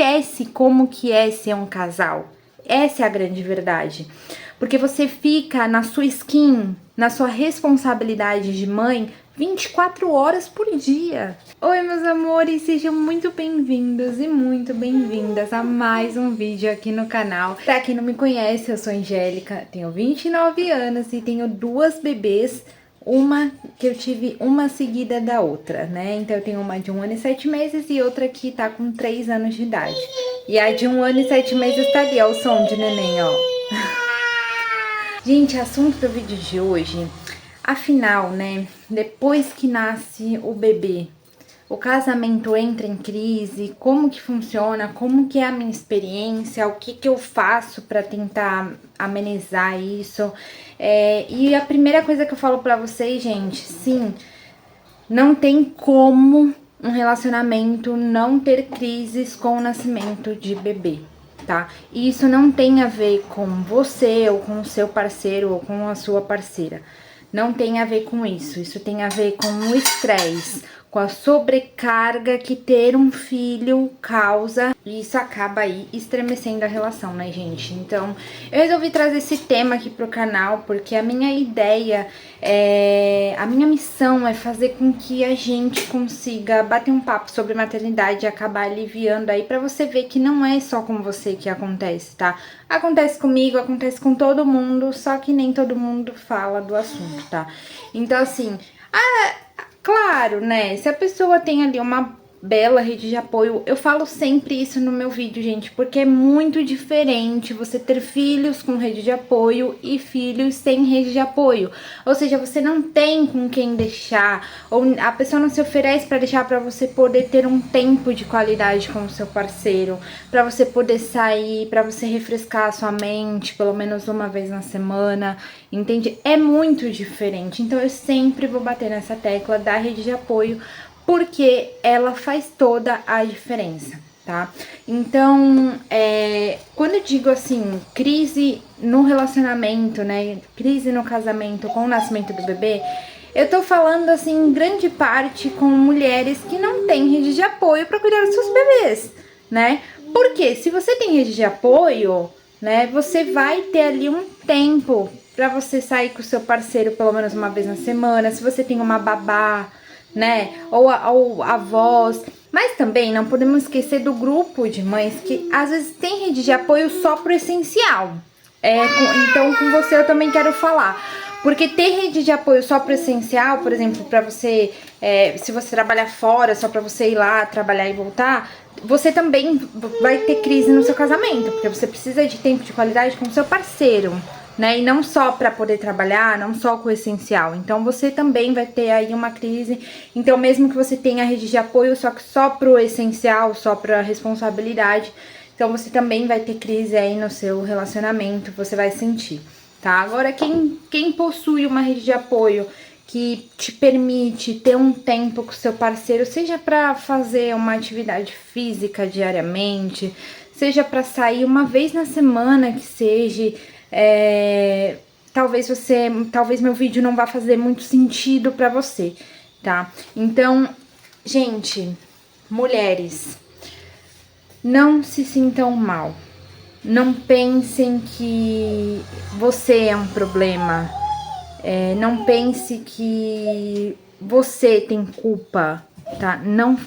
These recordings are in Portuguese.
esquece como que é ser um casal. Essa é a grande verdade. Porque você fica na sua skin, na sua responsabilidade de mãe, 24 horas por dia. Oi, meus amores, sejam muito bem-vindos e muito bem-vindas a mais um vídeo aqui no canal. Pra quem não me conhece, eu sou Angélica, tenho 29 anos e tenho duas bebês. Uma que eu tive uma seguida da outra, né? Então eu tenho uma de 1 ano e 7 meses e outra que tá com 3 anos de idade. E a de 1 ano e 7 meses tá ali, ó, o som de neném, ó. Gente, assunto do vídeo de hoje, afinal, né, depois que nasce o bebê, o casamento entra em crise, como que funciona, como que é a minha experiência, o que que eu faço para tentar amenizar isso. E a primeira coisa que eu falo pra vocês, gente, sim, não tem como um relacionamento não ter crises com o nascimento de bebê, tá? E isso não tem a ver com você, ou com o seu parceiro, ou com a sua parceira. Não tem a ver com isso. Isso tem a ver com o estresse, com a sobrecarga que ter um filho causa. E isso acaba aí estremecendo a relação, né, gente? Então, eu resolvi trazer esse tema aqui pro canal, porque a minha ideia a minha missão é fazer com que a gente consiga bater um papo sobre maternidade e acabar aliviando aí pra você ver que não é só com você que acontece, tá? Acontece comigo, acontece com todo mundo, só que nem todo mundo fala do assunto, tá? Então, assim, claro, né? Se a pessoa tem ali uma bela rede de apoio, eu falo sempre isso no meu vídeo, gente, porque é muito diferente você ter filhos com rede de apoio e filhos sem rede de apoio. Ou seja, você não tem com quem deixar, ou a pessoa não se oferece para deixar para você poder ter um tempo de qualidade com o seu parceiro, para você poder sair, para você refrescar a sua mente, pelo menos uma vez na semana, entende? É muito diferente. Então eu sempre vou bater nessa tecla da rede de apoio, porque ela faz toda a diferença, tá? Então, quando eu digo assim, crise no relacionamento, né, crise no casamento com o nascimento do bebê, eu tô falando assim, em grande parte com mulheres que não têm rede de apoio para cuidar dos seus bebês, né? Porque se você tem rede de apoio, né, você vai ter ali um tempo para você sair com o seu parceiro pelo menos uma vez na semana, se você tem uma babá, né, ou avós. Mas também não podemos esquecer do grupo de mães que às vezes tem rede de apoio só pro essencial. Então com você eu também quero falar, porque ter rede de apoio só pro essencial, por exemplo, para você, se você trabalhar fora, só para você ir lá trabalhar e voltar, você também vai ter crise no seu casamento, porque você precisa de tempo de qualidade com o seu parceiro, né? E não só para poder trabalhar, não só com o essencial. Então você também vai ter aí uma crise. Então mesmo que você tenha rede de apoio, só que só pro essencial, só pra responsabilidade, então você também vai ter crise aí no seu relacionamento, você vai sentir, tá? Agora quem possui uma rede de apoio que te permite ter um tempo com o seu parceiro, seja para fazer uma atividade física diariamente, seja para sair uma vez na semana, que seja, talvez meu vídeo não vá fazer muito sentido pra você, tá? Então, gente, mulheres, não se sintam mal. Não pensem que você é um problema. Não pense que você tem culpa, tá?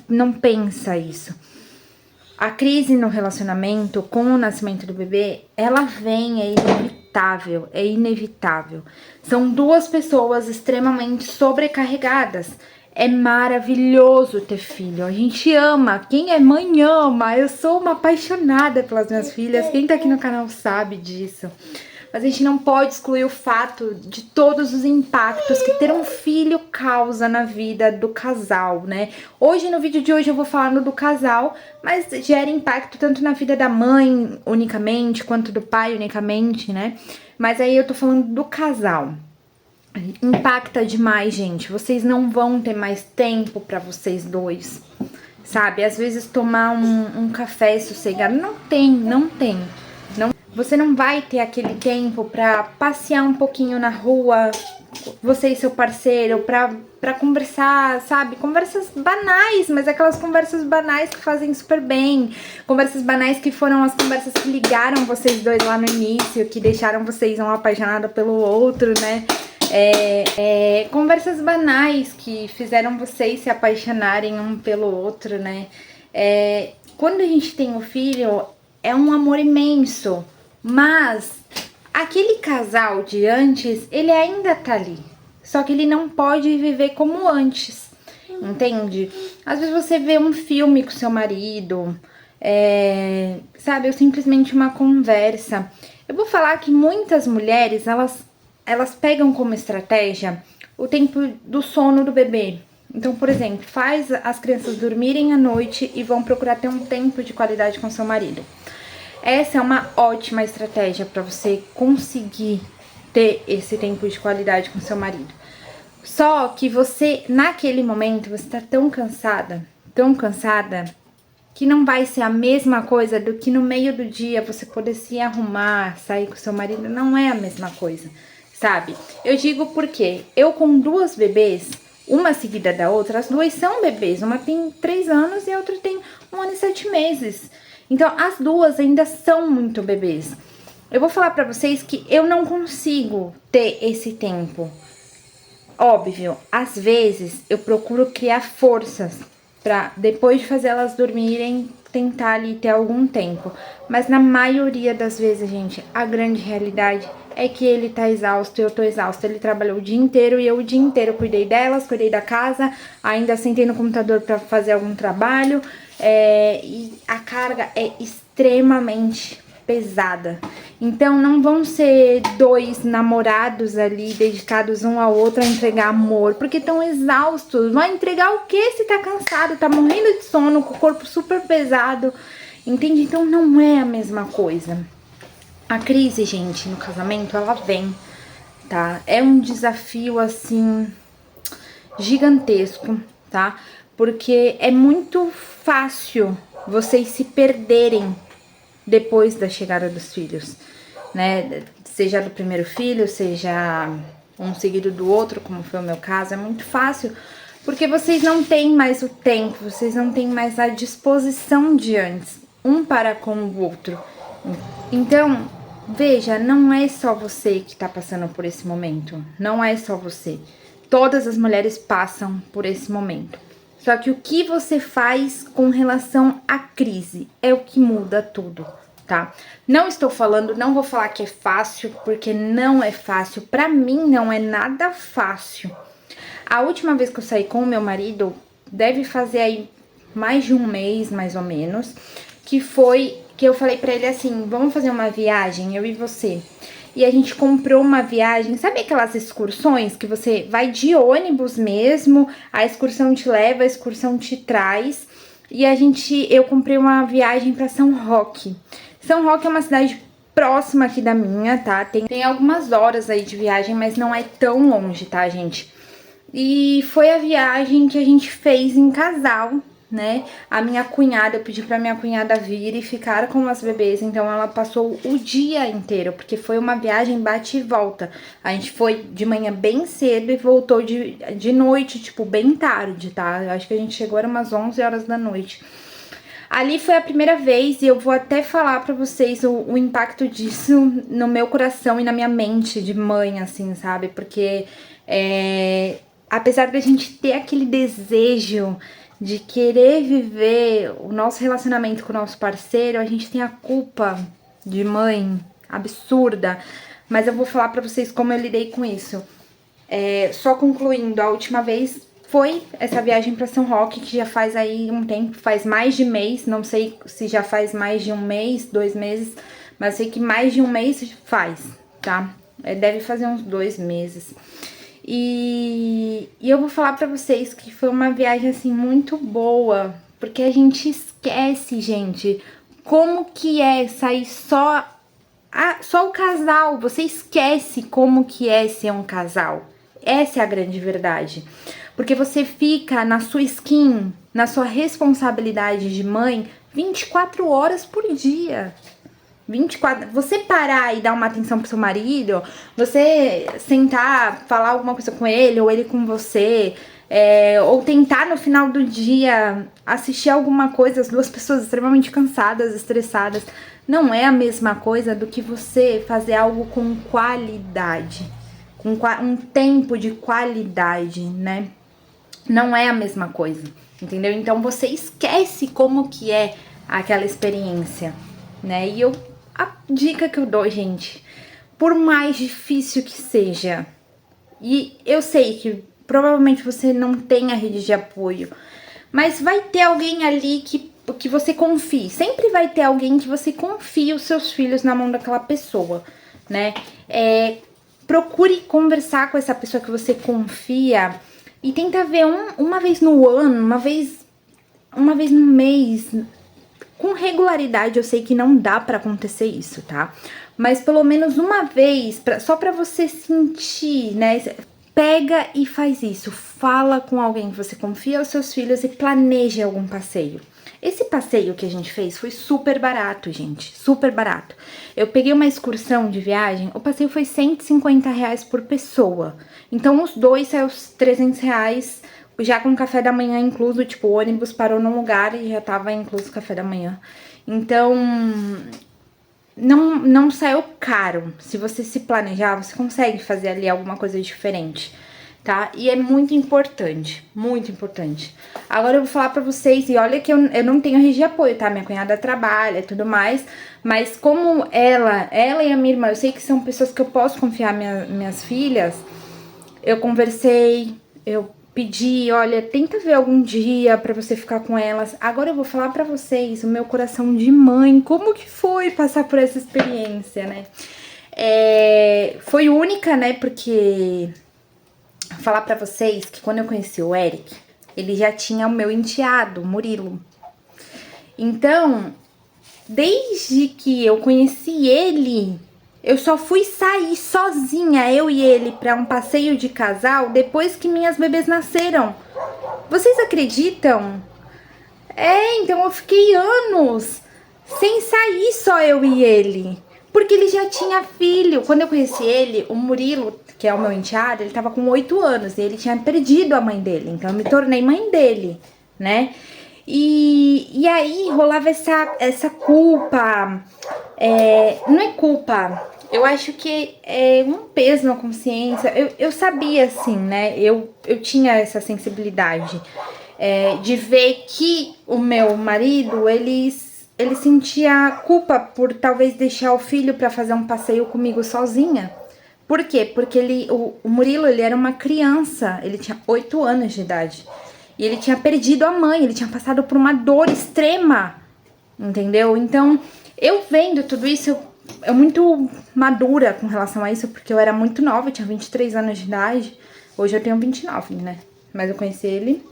Não pensa isso. A crise no relacionamento com o nascimento do bebê, ela vem, é inevitável. São duas pessoas extremamente sobrecarregadas. É maravilhoso ter filho, a gente ama, quem é mãe ama. Eu sou uma apaixonada pelas minhas filhas, quem tá aqui no canal sabe disso. Mas a gente não pode excluir o fato de todos os impactos que ter um filho causa na vida do casal, né? Hoje, no vídeo de hoje, eu vou falar no do casal, mas gera impacto tanto na vida da mãe unicamente, quanto do pai unicamente, né? Mas aí eu tô falando do casal. Impacta demais, gente. Vocês não vão ter mais tempo pra vocês dois, sabe? Às vezes tomar um café sossegado, não tem. Você não vai ter aquele tempo pra passear um pouquinho na rua você e seu parceiro pra conversar, sabe? Conversas banais, mas aquelas conversas banais que fazem super bem. Conversas banais que foram as conversas que ligaram vocês dois lá no início, que deixaram vocês um apaixonado pelo outro, né? Conversas banais que fizeram vocês se apaixonarem um pelo outro, né? Quando a gente tem um filho, é um amor imenso, mas aquele casal de antes, ele ainda tá ali, só que ele não pode viver como antes, entende? Às vezes você vê um filme com seu marido, sabe, ou simplesmente uma conversa. Eu vou falar que muitas mulheres, elas pegam como estratégia o tempo do sono do bebê. Então, por exemplo, faz as crianças dormirem à noite e vão procurar ter um tempo de qualidade com seu marido. Essa é uma ótima estratégia para você conseguir ter esse tempo de qualidade com seu marido. Só que você, naquele momento, você tá tão cansada, que não vai ser a mesma coisa do que no meio do dia você poder se arrumar, sair com seu marido. Não é a mesma coisa, sabe? Eu digo porque eu com 2 bebês, uma seguida da outra, as 2 são bebês. Uma tem 3 anos e a outra tem 1 ano e 7 meses. Então, as 2 ainda são muito bebês. Eu vou falar pra vocês que eu não consigo ter esse tempo. Óbvio, às vezes eu procuro criar forças pra, depois de fazer elas dormirem, tentar ali ter algum tempo. Mas na maioria das vezes, gente, a grande realidade é que ele tá exausto e eu tô exausta. Ele trabalhou o dia inteiro e eu o dia inteiro cuidei delas, cuidei da casa, ainda sentei no computador pra fazer algum trabalho. E a carga é extremamente pesada. Então não vão ser 2 namorados ali dedicados um ao outro a entregar amor, porque estão exaustos. Vai entregar o que se tá cansado, tá morrendo de sono, com o corpo super pesado, entende? Então não é a mesma coisa. A crise, gente, no casamento, ela vem, tá? É um desafio assim gigantesco, tá? Porque é muito fácil vocês se perderem depois da chegada dos filhos, né? Seja do primeiro filho, seja um seguido do outro, como foi o meu caso, é muito fácil, porque vocês não têm mais o tempo, vocês não têm mais a disposição de antes, um para com o outro. Então, veja, não é só você que tá passando por esse momento, não é só você. Todas as mulheres passam por esse momento. Só que o que você faz com relação à crise é o que muda tudo, tá? Não estou falando, não vou falar que é fácil, porque não é fácil. Pra mim, não é nada fácil. A última vez que eu saí com o meu marido, deve fazer aí mais de um mês, mais ou menos, que foi que eu falei pra ele assim, vamos fazer uma viagem, eu e você. E a gente comprou uma viagem, sabe aquelas excursões que você vai de ônibus mesmo, a excursão te leva, a excursão te traz. E eu comprei uma viagem para São Roque. São Roque é uma cidade próxima aqui da minha, tá? Tem algumas horas aí de viagem, mas não é tão longe, tá, gente? E foi a viagem que a gente fez em casal, né? A minha cunhada, eu pedi pra minha cunhada vir e ficar com as bebês, então ela passou o dia inteiro, porque foi uma viagem bate e volta. A gente foi de manhã bem cedo e voltou de noite, tipo, bem tarde, tá? Eu acho que a gente chegou, era umas 11 horas da noite. Ali foi a primeira vez e eu vou até falar pra vocês o impacto disso no meu coração e na minha mente de mãe, assim, sabe? Porque, apesar da gente ter aquele desejo de querer viver o nosso relacionamento com o nosso parceiro, a gente tem a culpa de mãe absurda, mas eu vou falar pra vocês como eu lidei com isso. Só concluindo, a última vez foi essa viagem pra São Roque, que já faz aí um tempo, faz mais de mês, não sei se já faz mais de um mês, 2 meses, mas sei que mais de um mês faz, tá? Deve fazer uns 2 meses. E eu vou falar pra vocês que foi uma viagem, assim, muito boa, porque a gente esquece, gente, como que é sair só o casal. Você esquece como que é ser um casal. Essa é a grande verdade. Porque você fica na sua skin, na sua responsabilidade de mãe, 24 horas por dia. 24, você parar e dar uma atenção pro seu marido, você sentar, falar alguma coisa com ele, ou ele com você, ou tentar no final do dia assistir alguma coisa, as duas pessoas extremamente cansadas, estressadas, não é a mesma coisa do que você fazer algo com qualidade, com um tempo de qualidade, né? Não é a mesma coisa, entendeu? Então você esquece como que é aquela experiência, né? E a dica que eu dou, gente, por mais difícil que seja, e eu sei que provavelmente você não tem a rede de apoio, mas vai ter alguém ali que você confie. Sempre vai ter alguém que você confie os seus filhos na mão daquela pessoa, né? Procure conversar com essa pessoa que você confia e tenta ver uma vez no ano, uma vez no mês, com regularidade. Eu sei que não dá pra acontecer isso, tá? Mas pelo menos uma vez, só pra você sentir, né? Pega e faz isso. Fala com alguém que você confia aos seus filhos e planeje algum passeio. Esse passeio que a gente fez foi super barato, gente. Super barato. Eu peguei uma excursão de viagem, o passeio foi R$150 por pessoa. Então os dois saiu R$300, já com café da manhã incluso. Tipo, o ônibus parou num lugar e já tava incluso o café da manhã. Então, não saiu caro. Se você se planejar, você consegue fazer ali alguma coisa diferente, tá? E é muito importante, muito importante. Agora eu vou falar pra vocês, e olha que eu não tenho rede de apoio, tá? Minha cunhada trabalha e tudo mais, mas como ela e a minha irmã, eu sei que são pessoas que eu posso confiar minhas filhas, eu conversei, eu pedi, olha, tenta ver algum dia pra você ficar com elas. Agora eu vou falar pra vocês o meu coração de mãe, como que foi passar por essa experiência, né? Foi única, né? Porque falar pra vocês que quando eu conheci o Eric, ele já tinha o meu enteado, o Murilo. Então, desde que eu conheci ele, eu só fui sair sozinha, eu e ele, pra um passeio de casal depois que minhas bebês nasceram. Vocês acreditam? Então eu fiquei anos sem sair, só eu e ele. Porque ele já tinha filho. Quando eu conheci ele, o Murilo, que é o meu enteado, ele tava com 8 anos e ele tinha perdido a mãe dele. Então eu me tornei mãe dele, né? E aí rolava essa culpa. Não é culpa. Eu acho que é um peso na consciência. Eu sabia, assim, né? Eu tinha essa sensibilidade de ver que o meu marido, ele sentia culpa por talvez deixar o filho para fazer um passeio comigo sozinha. Por quê? Porque o Murilo, ele era uma criança, ele tinha 8 anos de idade. E ele tinha perdido a mãe, ele tinha passado por uma dor extrema, entendeu? Então, eu vendo tudo isso, eu muito madura com relação a isso, porque eu era muito nova, eu tinha 23 anos de idade. Hoje eu tenho 29, né? Mas eu conheci ele,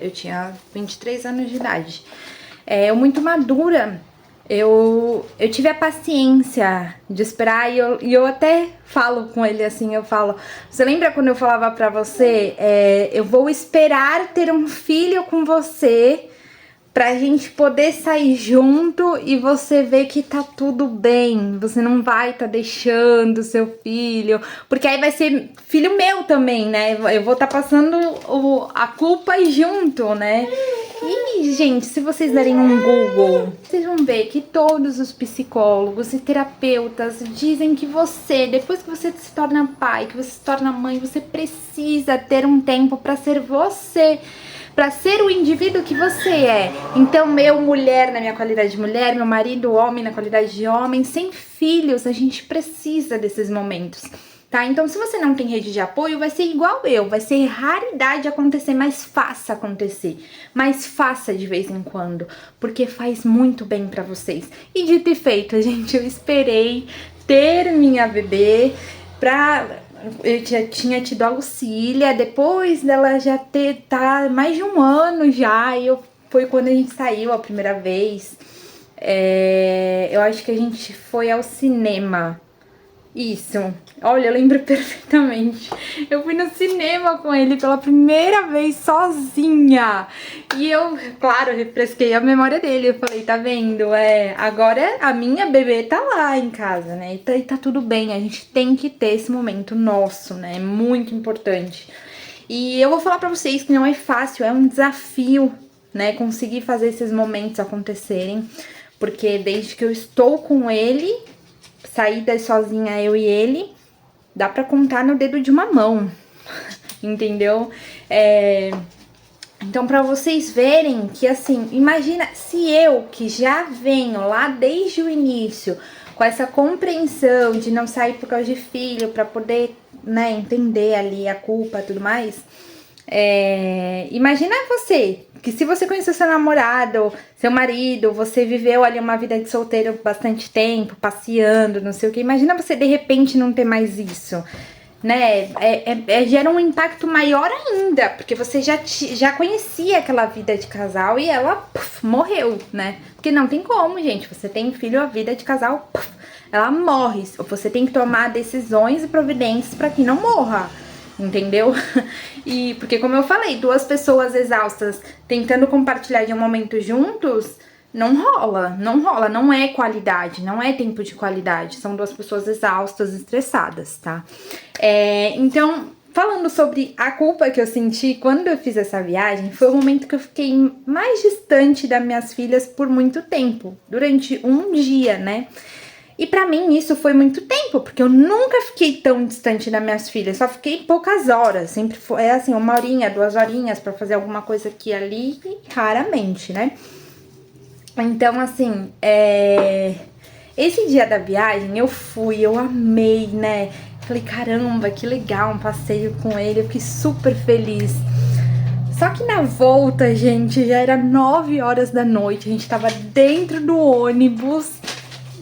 eu tinha 23 anos de idade. Eu muito madura, eu tive a paciência de esperar e eu até falo com ele assim, eu falo, você lembra quando eu falava pra você, eu vou esperar ter um filho com você pra gente poder sair junto e você ver que tá tudo bem, você não vai tá deixando seu filho, porque aí vai ser filho meu também, né? Eu vou tá passando a culpa junto, né? E, gente, se vocês derem um Google, vocês vão ver que todos os psicólogos e terapeutas dizem que você, depois que você se torna pai, que você se torna mãe, você precisa ter um tempo pra ser você, pra ser o indivíduo que você é. Então, eu, mulher, na minha qualidade de mulher, meu marido, homem, na qualidade de homem, sem filhos, a gente precisa desses momentos, tá? Então, se você não tem rede de apoio, vai ser igual eu, vai ser raridade acontecer, mas faça acontecer, mas faça de vez em quando, porque faz muito bem pra vocês. E dito e feito, gente, eu esperei ter minha bebê eu já tinha tido a Lucília, depois dela já tá mais de um ano já, foi quando a gente saiu a primeira vez. Eu acho que a gente foi ao cinema Isso. Olha, eu lembro perfeitamente. Eu fui no cinema com ele pela primeira vez sozinha. E eu, claro, refresquei a memória dele. Eu falei, tá vendo? Agora a minha bebê tá lá em casa, né? E tá tudo bem. A gente tem que ter esse momento nosso, né? É muito importante. E eu vou falar pra vocês que não é fácil, é um desafio, né? Conseguir fazer esses momentos acontecerem. Porque desde que eu estou com ele, saídas sozinha, eu e ele, dá pra contar no dedo de uma mão, entendeu? Então, pra vocês verem que, assim, imagina se eu, que já venho lá desde o início, com essa compreensão de não sair por causa de filho, pra poder, né, entender ali a culpa e tudo mais. Imagina você, que se você conheceu seu namorado, seu marido, você viveu ali uma vida de solteiro bastante tempo, passeando, não sei o que. Imagina você de repente não ter mais isso, né? Gera um impacto maior ainda, porque você já conhecia aquela vida de casal e ela morreu, né? Porque não tem como, gente. Você tem filho, a vida de casal, ela morre. Você tem que tomar decisões e providências para que não morra. Entendeu? E porque, como eu falei, duas pessoas exaustas tentando compartilhar de um momento juntos, não rola, não é qualidade, não é tempo de qualidade. São duas pessoas exaustas, estressadas, tá? Então, falando sobre a culpa que eu senti quando eu fiz essa viagem, foi o momento que eu fiquei mais distante das minhas filhas por muito tempo, durante um dia, né? E pra mim isso foi muito tempo, porque eu nunca fiquei tão distante das minhas filhas, só fiquei poucas horas, sempre foi assim, 1 horinha, 2 horinhas pra fazer alguma coisa aqui e ali, raramente, né? Então, assim, esse dia da viagem eu amei, né? Falei, caramba, que legal, um passeio com ele, eu fiquei super feliz. Só que na volta, gente, já era 9 horas da noite, a gente tava dentro do ônibus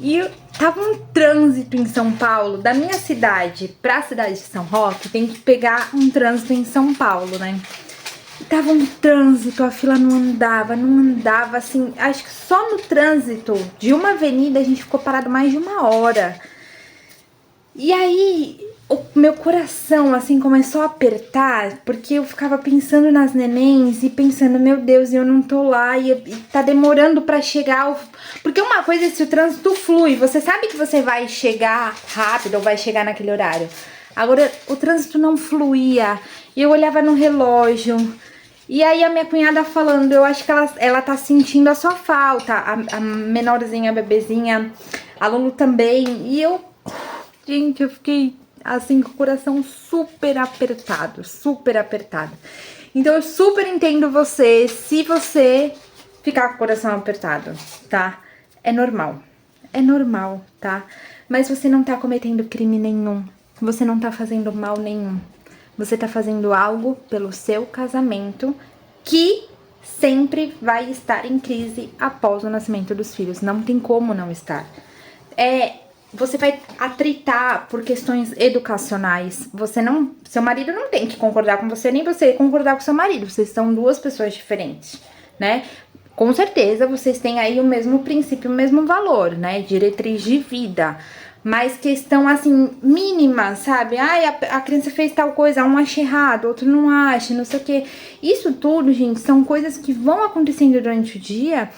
e tava um trânsito em São Paulo, da minha cidade pra cidade de São Roque, tem que pegar um trânsito em São Paulo, né? E tava um trânsito, a fila não andava, assim, acho que só no trânsito de uma avenida a gente ficou parado mais de 1 hora. E aí, o meu coração, assim, começou a apertar, porque eu ficava pensando nas nenéns e pensando, meu Deus, eu não tô lá e tá demorando pra chegar. Porque uma coisa é se o trânsito flui, você sabe que você vai chegar rápido ou vai chegar naquele horário. Agora, o trânsito não fluía e eu olhava no relógio. E aí a minha cunhada falando, eu acho que ela tá sentindo a sua falta, a menorzinha, a bebezinha, a Lulu também. E gente, eu fiquei assim com o coração super apertado, super apertado. Então eu super entendo você, se você ficar com o coração apertado, tá? É normal, tá? Mas você não tá cometendo crime nenhum, você não tá fazendo mal nenhum. Você tá fazendo algo pelo seu casamento que sempre vai estar em crise após o nascimento dos filhos. Não tem como não estar. Você vai atritar por questões educacionais. Seu marido não tem que concordar com você, nem você concordar com seu marido. Vocês são duas pessoas diferentes, né? Com certeza vocês têm aí o mesmo princípio, o mesmo valor, né? Diretriz de vida. Mas questão, assim, mínima, sabe? Ai, a criança fez tal coisa, um acha errado, outro não acha, não sei o quê. Isso tudo, gente, são coisas que vão acontecendo durante o dia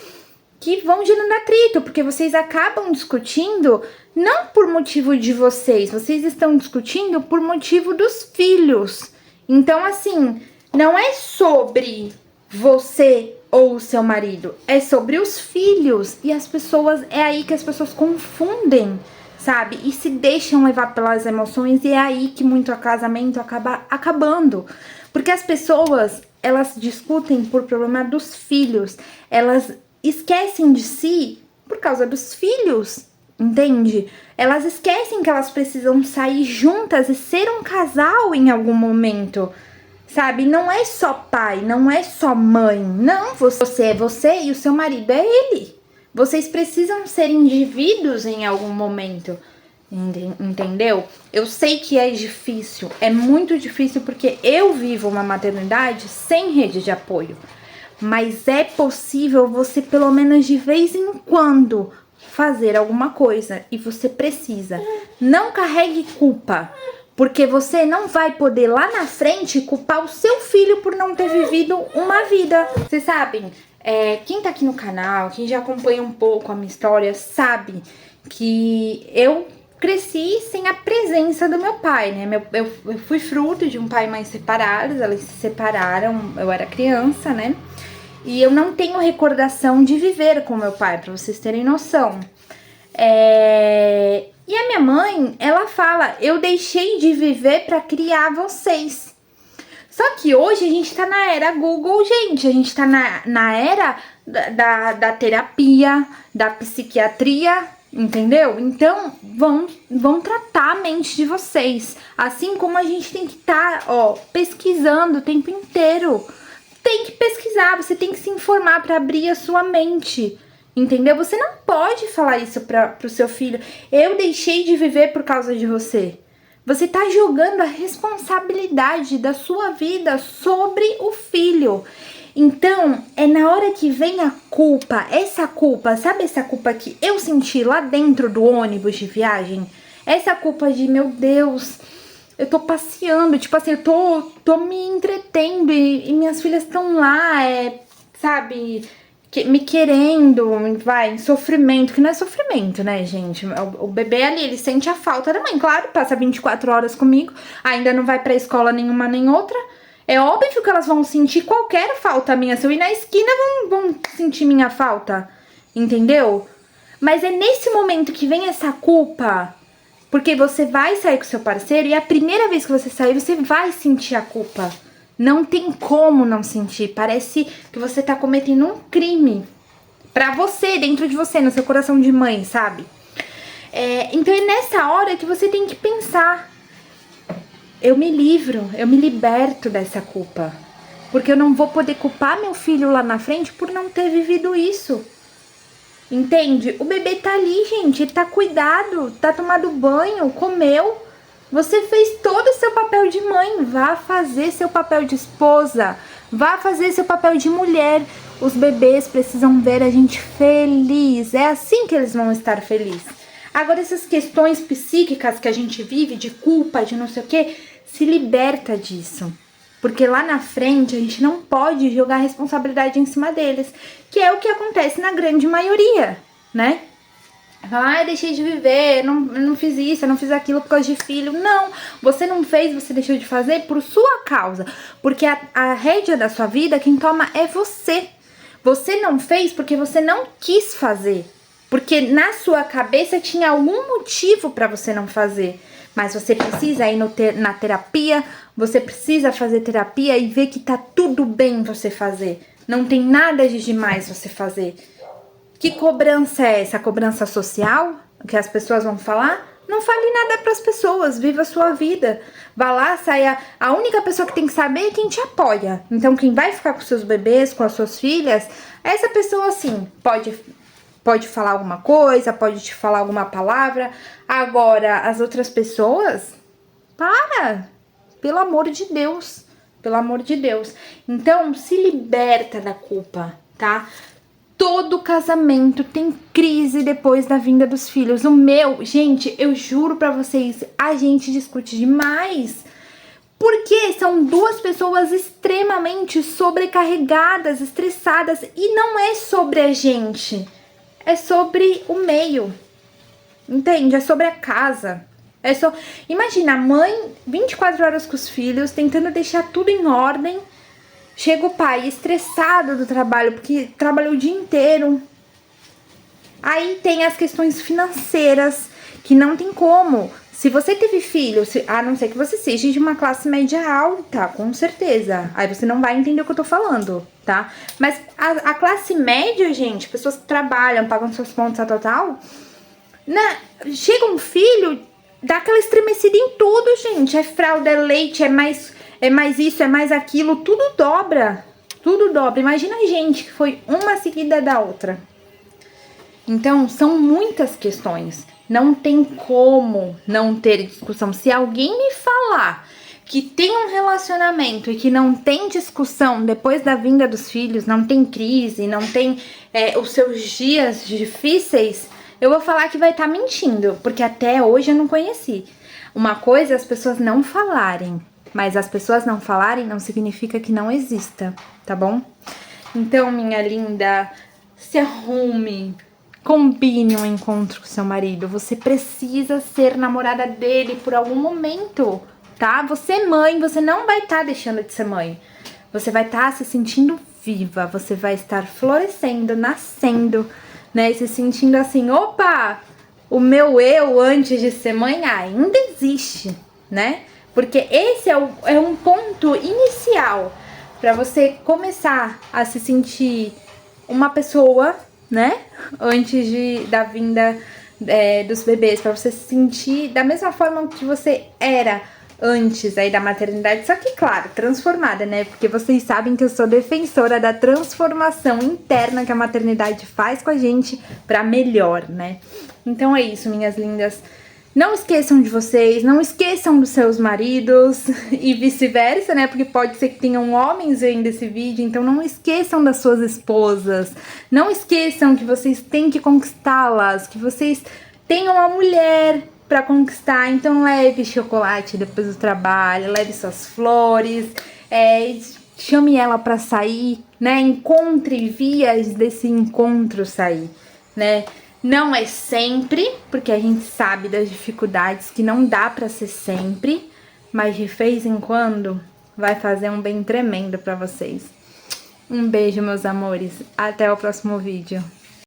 que vão gerando atrito, porque vocês acabam discutindo não por motivo de vocês estão discutindo por motivo dos filhos. Então, assim, não é sobre você ou o seu marido, é sobre os filhos. E as pessoas, é aí que as pessoas confundem, sabe? E se deixam levar pelas emoções, e é aí que muito casamento acaba acabando. Porque as pessoas, elas discutem por problema dos filhos, elas esquecem de si por causa dos filhos, entende? Elas esquecem que elas precisam sair juntas e ser um casal em algum momento, sabe? Não é só pai, não é só mãe, não, você é você e o seu marido é ele. Vocês precisam ser indivíduos em algum momento, entendeu? Eu sei que é difícil, é muito difícil, porque eu vivo uma maternidade sem rede de apoio. Mas é possível você, pelo menos de vez em quando, fazer alguma coisa e você precisa. Não carregue culpa, porque você não vai poder lá na frente culpar o seu filho por não ter vivido uma vida. Vocês sabem, quem tá aqui no canal, quem já acompanha um pouco a minha história, sabe que eu cresci sem a presença do meu pai, né? Eu fui fruto de um pai e mãe separados, eles se separaram, eu era criança, né? E eu não tenho recordação de viver com meu pai, pra vocês terem noção. E a minha mãe, ela fala, eu deixei de viver pra criar vocês. Só que hoje a gente tá na era Google, gente. A gente tá na era da terapia, da psiquiatria, entendeu? Então, vão tratar a mente de vocês. Assim como a gente tem que estar, pesquisando o tempo inteiro. Tem que pesquisar, você tem que se informar para abrir a sua mente, entendeu? Você não pode falar isso pro seu filho. Eu deixei de viver por causa de você. Você tá jogando a responsabilidade da sua vida sobre o filho. Então, é na hora que vem a culpa, sabe essa culpa que eu senti lá dentro do ônibus de viagem? Essa culpa de, meu Deus, eu tô passeando, tipo assim, eu tô me entretendo e minhas filhas estão lá, sabe, me querendo, em sofrimento, que não é sofrimento, né, gente? O bebê ali, ele sente a falta da mãe, claro, passa 24 horas comigo, ainda não vai pra escola nenhuma nem outra. É óbvio que elas vão sentir qualquer falta minha. Se eu ir na esquina, vão sentir minha falta, entendeu? Mas é nesse momento que vem essa culpa. Porque você vai sair com seu parceiro e a primeira vez que você sair, você vai sentir a culpa. Não tem como não sentir. Parece que você tá cometendo um crime. Pra você, dentro de você, no seu coração de mãe, sabe? Então é nessa hora que você tem que pensar. Eu me liberto dessa culpa. Porque eu não vou poder culpar meu filho lá na frente por não ter vivido isso. Entende? O bebê tá ali, gente, ele tá cuidado, tá tomado banho, comeu. Você fez todo o seu papel de mãe, vá fazer seu papel de esposa, vá fazer seu papel de mulher. Os bebês precisam ver a gente feliz, é assim que eles vão estar felizes. Agora, essas questões psíquicas que a gente vive, de culpa, de não sei o que, se liberta disso. Porque lá na frente a gente não pode jogar a responsabilidade em cima deles, que é o que acontece na grande maioria, né? Falar, eu deixei de viver, eu não fiz isso, eu não fiz aquilo por causa de filho. Não, você não fez, você deixou de fazer por sua causa. Porque a rédea da sua vida, quem toma é você. Você não fez porque você não quis fazer. Porque na sua cabeça tinha algum motivo para você não fazer. Mas você precisa ir na terapia, você precisa fazer terapia e ver que tá tudo bem você fazer. Não tem nada de demais você fazer. Que cobrança é essa? Cobrança social? Que as pessoas vão falar? Não fale nada para as pessoas, viva a sua vida. Vá lá, saia. A única pessoa que tem que saber é quem te apoia. Então, quem vai ficar com seus bebês, com as suas filhas, essa pessoa, sim, pode falar alguma coisa, pode te falar alguma palavra. Agora, as outras pessoas, pelo amor de Deus, pelo amor de Deus. Então, se liberta da culpa, tá? Todo casamento tem crise depois da vinda dos filhos. O meu, gente, eu juro pra vocês, a gente discute demais. Porque são duas pessoas extremamente sobrecarregadas, estressadas. E não é sobre a gente. É sobre o meio, entende? É sobre a casa. Imagina, a mãe 24 horas com os filhos, tentando deixar tudo em ordem. Chega o pai estressado do trabalho, porque trabalhou o dia inteiro. Aí tem as questões financeiras, que não tem como. Se você teve filho, a não ser que você seja de uma classe média alta, com certeza. Aí você não vai entender o que eu tô falando, tá? Mas a classe média, gente, pessoas que trabalham, pagam suas contas, tal, né? Chega um filho, dá aquela estremecida em tudo, gente. É fralda, é leite, é mais isso, é mais aquilo, tudo dobra. Tudo dobra. Imagina a gente que foi uma seguida da outra. Então, são muitas questões. Não tem como não ter discussão. Se alguém me falar que tem um relacionamento e que não tem discussão depois da vinda dos filhos, não tem crise, não tem os seus dias difíceis, eu vou falar que vai estar mentindo, porque até hoje eu não conheci. Uma coisa é as pessoas não falarem, mas as pessoas não falarem não significa que não exista, tá bom? Então, minha linda, se arrume, combine um encontro com seu marido. Você precisa ser namorada dele por algum momento, tá? Você é mãe, você não vai estar deixando de ser mãe. Você vai estar se sentindo viva, você vai estar florescendo, nascendo, né? E se sentindo assim, opa, o meu eu antes de ser mãe ainda existe, né? Porque esse é um ponto inicial para você começar a se sentir uma pessoa, né? Antes da vinda dos bebês, para você se sentir da mesma forma que você era antes aí da maternidade, só que claro, transformada, né? Porque vocês sabem que eu sou defensora da transformação interna que a maternidade faz com a gente para melhor, né? Então é isso, minhas lindas. Não esqueçam de vocês, não esqueçam dos seus maridos e vice-versa, né? Porque pode ser que tenham homens vendo esse vídeo, então não esqueçam das suas esposas. Não esqueçam que vocês têm que conquistá-las, que vocês têm uma mulher para conquistar. Então leve chocolate depois do trabalho, leve suas flores, chame ela para sair, né? Encontre vias desse encontro sair, né? Não é sempre, porque a gente sabe das dificuldades que não dá pra ser sempre, mas de vez em quando vai fazer um bem tremendo pra vocês. Um beijo, meus amores. Até o próximo vídeo.